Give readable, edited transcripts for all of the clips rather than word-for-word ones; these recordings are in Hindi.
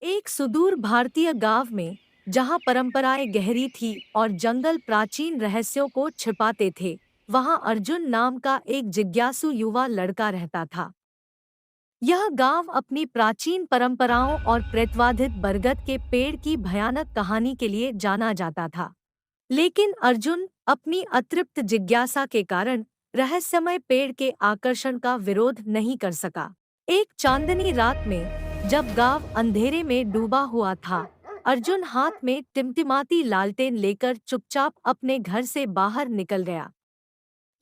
एक सुदूर भारतीय गांव में, जहां परंपराएं गहरी थी और जंगल प्राचीन रहस्यों को छिपाते थे, वहां अर्जुन नाम का एक जिज्ञासु युवा लड़का रहता था। यह गांव अपनी प्राचीन परंपराओं और प्रेतवाधित बरगद के पेड़ की भयानक कहानी के लिए जाना जाता था। लेकिन अर्जुन अपनी अतृप्त जिज्ञासा के कारण रहस्यमय पेड़ के आकर्षण का विरोध नहीं कर सका। एक चांदनी रात में, जब गांव अंधेरे में डूबा हुआ था, अर्जुन हाथ में टिमटिमाती लालटेन लेकर चुपचाप अपने घर से बाहर निकल गया।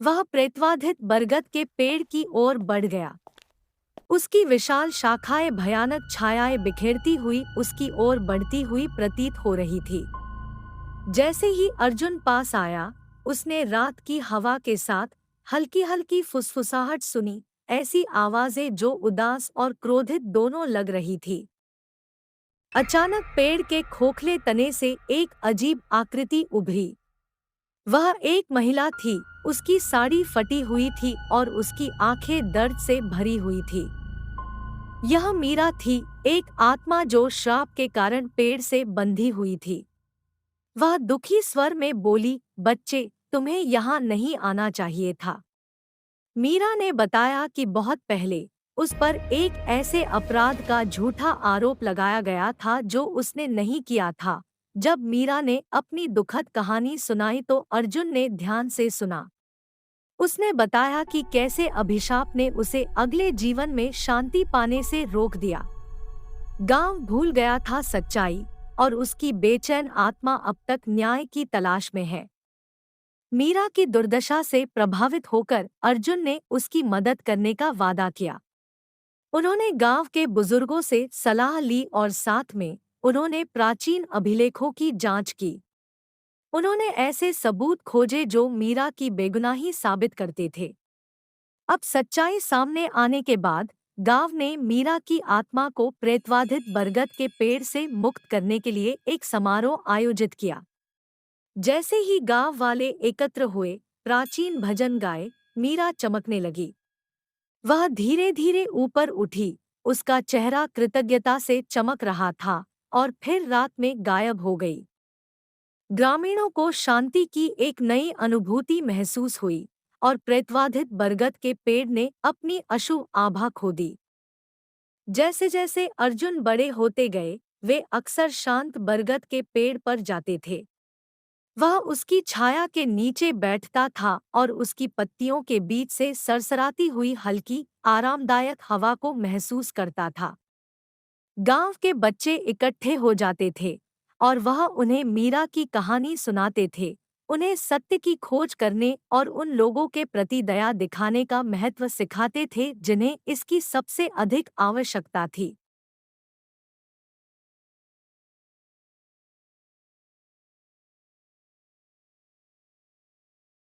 वह प्रेतवाधित बरगद के पेड़ की ओर बढ़ गया। उसकी विशाल शाखाएं भयानक छायाएं बिखेरती हुई उसकी ओर बढ़ती हुई प्रतीत हो रही थी। जैसे ही अर्जुन पास आया, उसने रात की हवा के साथ हल्की हल्की फुसफुसाहट सुनी, ऐसी आवाजें जो उदास और क्रोधित दोनों लग रही थी। अचानक पेड़ के खोखले तने से एक अजीब आकृति उभरी। वह एक महिला थी। उसकी साड़ी फटी हुई थी और उसकी आंखें दर्द से भरी हुई थी। यह मीरा थी, एक आत्मा जो श्राप के कारण पेड़ से बंधी हुई थी। वह दुखी स्वर में बोली, बच्चे, तुम्हें यहाँ नहीं आना चाहिए था। मीरा ने बताया कि बहुत पहले उस पर एक ऐसे अपराध का झूठा आरोप लगाया गया था जो उसने नहीं किया था। जब मीरा ने अपनी दुखद कहानी सुनाई तो अर्जुन ने ध्यान से सुना। उसने बताया कि कैसे अभिशाप ने उसे अगले जीवन में शांति पाने से रोक दिया। गांव भूल गया था सच्चाई, और उसकी बेचैन आत्मा अब तक न्याय की तलाश में है। मीरा की दुर्दशा से प्रभावित होकर अर्जुन ने उसकी मदद करने का वादा किया। उन्होंने गांव के बुजुर्गों से सलाह ली और साथ में उन्होंने प्राचीन अभिलेखों की जांच की। उन्होंने ऐसे सबूत खोजे जो मीरा की बेगुनाही साबित करते थे। अब सच्चाई सामने आने के बाद गांव ने मीरा की आत्मा को प्रेतवाधित बरगद के पेड़ से मुक्त करने के लिए एक समारोह आयोजित किया। जैसे ही गांव वाले एकत्र हुए, प्राचीन भजन गाए, मीरा चमकने लगी। वह धीरे धीरे ऊपर उठी। उसका चेहरा कृतज्ञता से चमक रहा था और फिर रात में गायब हो गई। ग्रामीणों को शांति की एक नई अनुभूति महसूस हुई और प्रेतवाधित बरगद के पेड़ ने अपनी अशुभ आभा खो दी। जैसे जैसे अर्जुन बड़े होते गए, वे अक्सर शांत बरगद के पेड़ पर जाते थे। वह उसकी छाया के नीचे बैठता था और उसकी पत्तियों के बीच से सरसराती हुई हल्की, आरामदायक हवा को महसूस करता था। गांव के बच्चे इकट्ठे हो जाते थे और वह उन्हें मीरा की कहानी सुनाते थे, उन्हें सत्य की खोज करने और उन लोगों के प्रति दया दिखाने का महत्व सिखाते थे जिन्हें इसकी सबसे अधिक आवश्यकता थी।